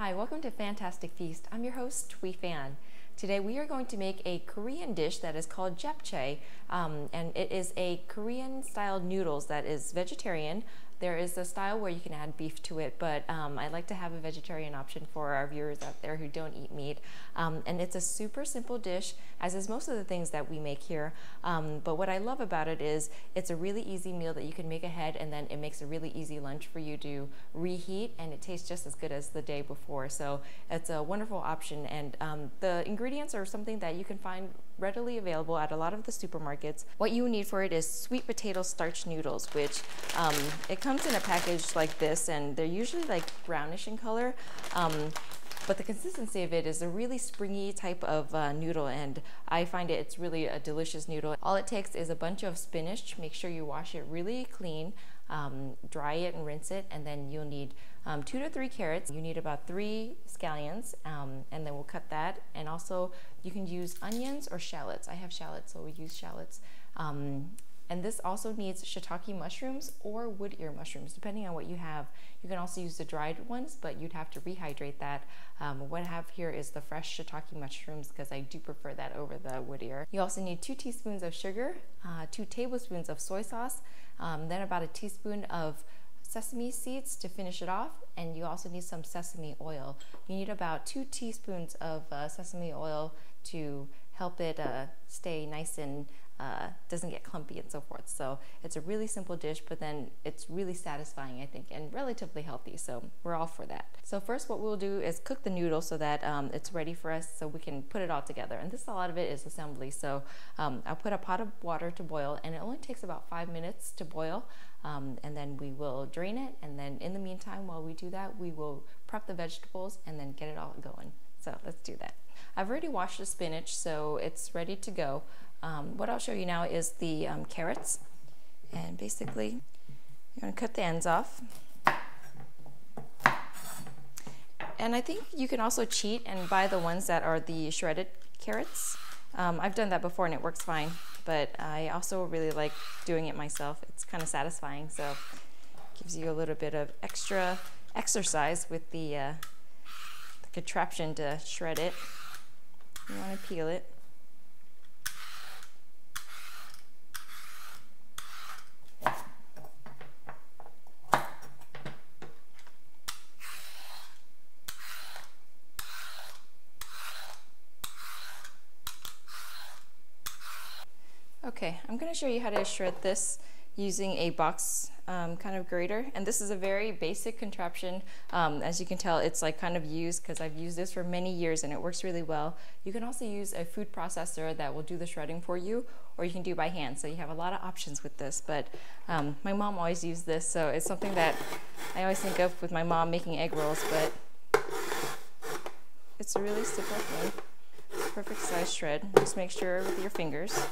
Hi, welcome to Phantastic Feast. I'm your host, Phan. Today we are going to make a Korean dish that is called Japchae, and it is a Korean-style noodles that is vegetarian. There is a style where you can add beef to it, but I like to have a vegetarian option for our viewers out there who don't eat meat. And it's a super simple dish, as is most of the things that we make here. But what I love about it is it's a really easy meal that you can make ahead, and then it makes a really easy lunch for you to reheat, and it tastes just as good as the day before. So it's a wonderful option, and the ingredients are something that you can find readily available at a lot of the supermarkets. What you need for it is sweet potato starch noodles, which it comes in a package like this, and they're usually like brownish in color. But the consistency of it is a really springy type of noodle, and I find it's really a delicious noodle. All it takes is a bunch of spinach. Make sure you wash it really clean, dry it and rinse it, and then you'll need 2 to 3 carrots. You need about 3 scallions, and then we'll cut that. And also you can use onions or shallots. I have shallots, so we use shallots. And this also needs shiitake mushrooms or wood ear mushrooms, depending on what you have. You can also use the dried ones, but you'd have to rehydrate that. What I have here is the fresh shiitake mushrooms because I do prefer that over the wood ear. You also need 2 teaspoons of sugar, 2 tablespoons of soy sauce, then about a teaspoon of sesame seeds to finish it off, and you also need some sesame oil. You need about 2 teaspoons of sesame oil to help it stay nice and doesn't get clumpy and so forth. So it's a really simple dish, but then it's really satisfying, I think, and relatively healthy, so we're all for that. So first what we'll do is cook the noodle so that it's ready for us so we can put it all together. And this, a lot of it is assembly, so I'll put a pot of water to boil, and it only takes about 5 minutes to boil, and then we will drain it, and then in the meantime, while we do that, we will prep the vegetables and then get it all going. So let's do that. I've already washed the spinach, so it's ready to go. What I'll show you now is the carrots, and basically you're going to cut the ends off. And I think you can also cheat and buy the ones that are the shredded carrots. I've done that before and it works fine, but I also really like doing it myself. It's kind of satisfying, so it gives you a little bit of extra exercise with the contraption to shred it. You want to peel it. Okay, I'm going to show you how to shred this using a box kind of grater, and this is a very basic contraption. As you can tell, it's like kind of used because I've used this for many years and it works really well. You can also use a food processor that will do the shredding for you, or you can do by hand, so you have a lot of options with this. But my mom always used this, so it's something that I always think of with my mom making egg rolls, but it's a really simple thing. Perfect size shred. Just make sure with your fingers.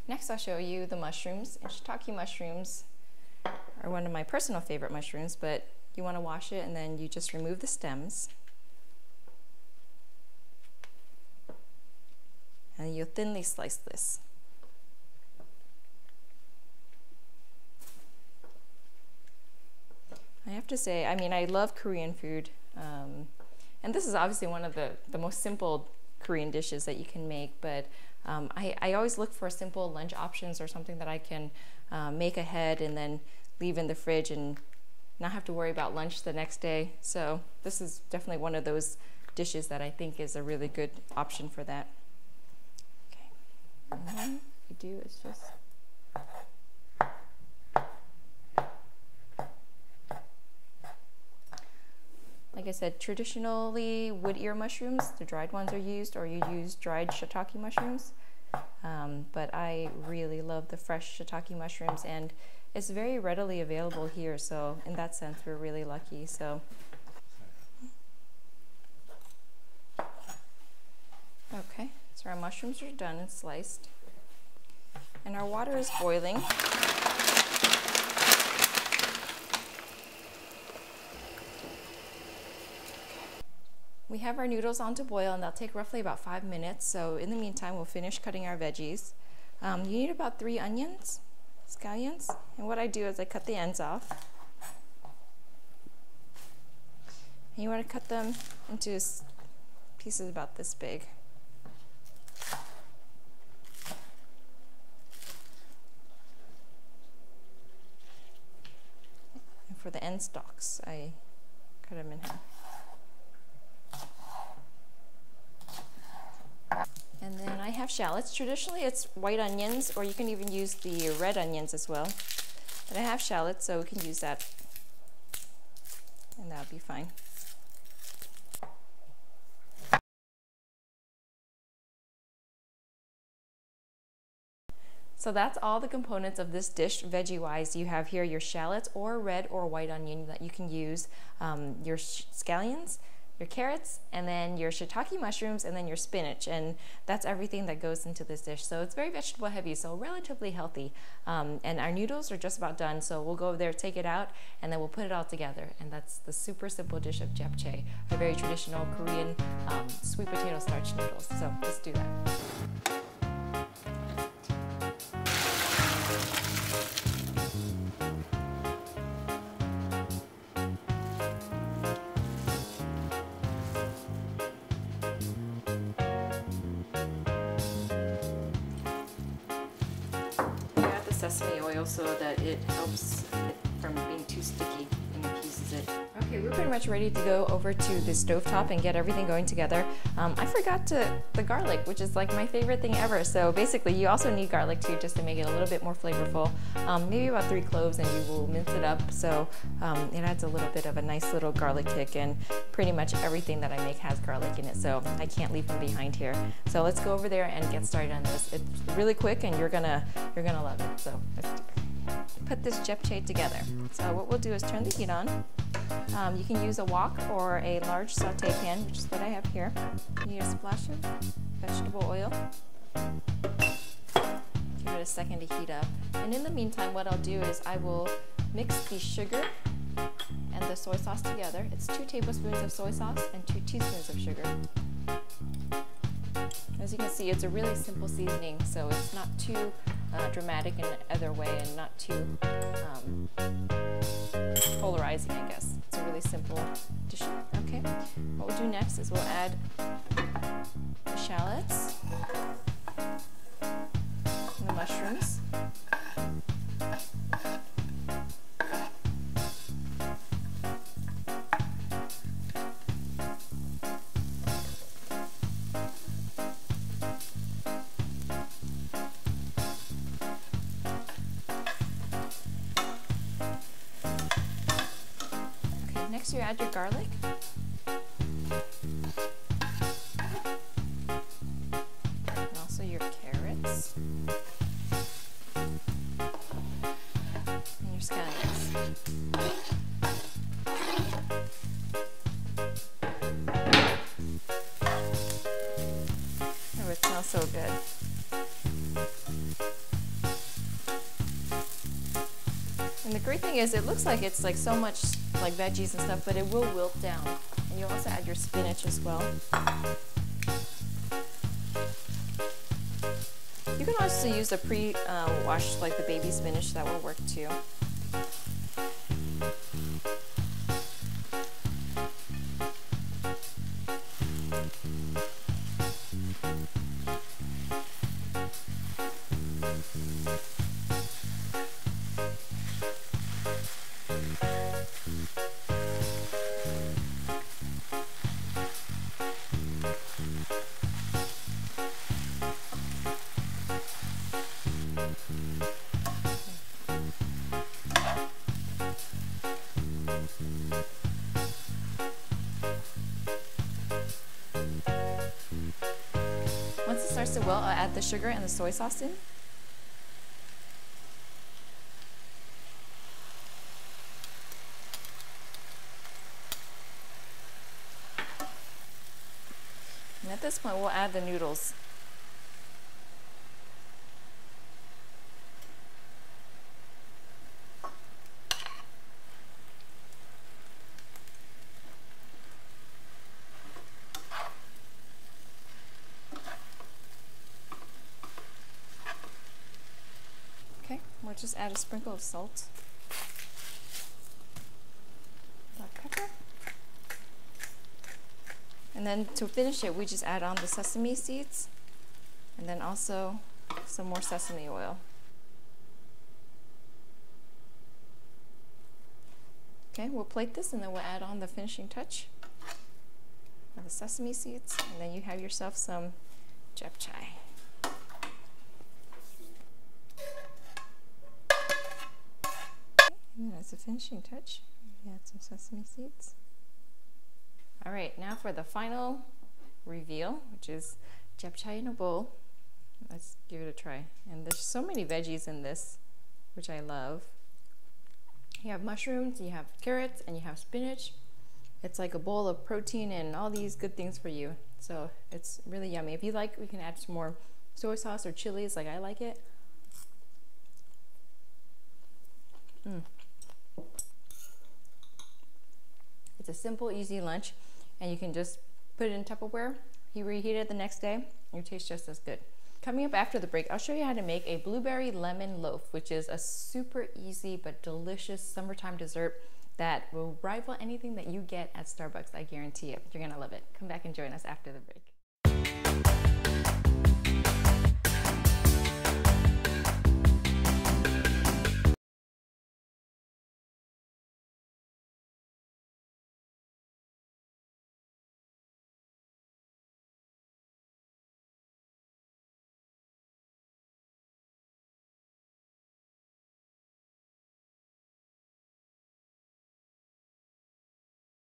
Next, I'll show you the mushrooms. And shiitake mushrooms are one of my personal favorite mushrooms, but you want to wash it and then you just remove the stems. And you thinly slice this. I have to say, I mean, I love Korean food, and this is obviously one of the most simple Korean dishes that you can make, but I always look for simple lunch options or something that I can make ahead and then leave in the fridge and not have to worry about lunch the next day. So this is definitely one of those dishes that I think is a really good option for that. Okay, and then what you do is just like I said, traditionally wood ear mushrooms, the dried ones are used, or you use dried shiitake mushrooms. But I really love the fresh shiitake mushrooms, and it's very readily available here, so in that sense we're really lucky. So Okay, so our mushrooms are done and sliced. And our water is boiling. We have our noodles on to boil, and they'll take roughly about 5 minutes. So in the meantime, we'll finish cutting our veggies. You need about 3 onions, scallions. And what I do is I cut the ends off. And you want to cut them into pieces about this big. And for the end stalks, I cut them in half. And then I have shallots. Traditionally it's white onions, or you can even use the red onions as well. But I have shallots, so we can use that. And that'll be fine. So that's all the components of this dish, veggie-wise. You have here your shallots or red or white onion that you can use, your scallions, your carrots, and then your shiitake mushrooms, and then your spinach. And that's everything that goes into this dish. So it's very vegetable heavy, so relatively healthy. And our noodles are just about done, so we'll go over there, take it out, and then we'll put it all together. And that's the super simple dish of japchae, a very traditional Korean sweet potato starch noodles. So let's do that. Sesame oil so that it helps it from being too sticky when it pieces it. Okay, we're pretty much ready to go over to the stovetop and get everything going together. I forgot the garlic, which is like my favorite thing ever. So basically you also need garlic too, just to make it a little bit more flavorful. Maybe about 3 cloves, and you will mince it up so it adds a little bit of a nice little garlic kick, and pretty much everything that I make has garlic in it, so I can't leave them behind here. So let's go over there and get started on this. It's really quick and you're gonna love it. So let's put this japchae together. So what we'll do is turn the heat on. You can use a wok or a large saute pan, which is what I have here. You need a splash of vegetable oil. Give it a second to heat up. And in the meantime, what I'll do is I will mix the sugar and the soy sauce together. It's 2 tablespoons of soy sauce and 2 teaspoons of sugar. As you can see, it's a really simple seasoning, so it's not too dramatic in either way, and not too polarizing, I guess. It's a really simple dish. Okay, what we'll do next is we'll add the shallots and the mushrooms. Next, you add your garlic. And also your carrots. And your scallions. Oh, it smells so good. And the great thing is, it looks like it's like so much like veggies and stuff, but it will wilt down. And you also add your spinach as well. You can also use the pre-washed, like the baby spinach, that will work too. Once it starts to wilt, I'll add the sugar and the soy sauce in. And at this point, we'll add the noodles. Okay, we'll just add a sprinkle of salt, black pepper, and then to finish it, we just add on the sesame seeds, and then also some more sesame oil. Okay, we'll plate this and then we'll add on the finishing touch of the sesame seeds, and then you have yourself some japchae. And as a finishing touch, we add some sesame seeds. All right, now for the final reveal, which is japchae in a bowl. Let's give it a try. And there's so many veggies in this, which I love. You have mushrooms, you have carrots, and you have spinach. It's like a bowl of protein and all these good things for you. So it's really yummy. If you like, we can add some more soy sauce or chilies like I like it. It's a simple, easy lunch, and you can just put it in Tupperware. You reheat it the next day, and it tastes just as good. Coming up after the break, I'll show you how to make a blueberry lemon loaf, which is a super easy but delicious summertime dessert that will rival anything that you get at Starbucks. I guarantee it. You're gonna love it. Come back and join us after the break.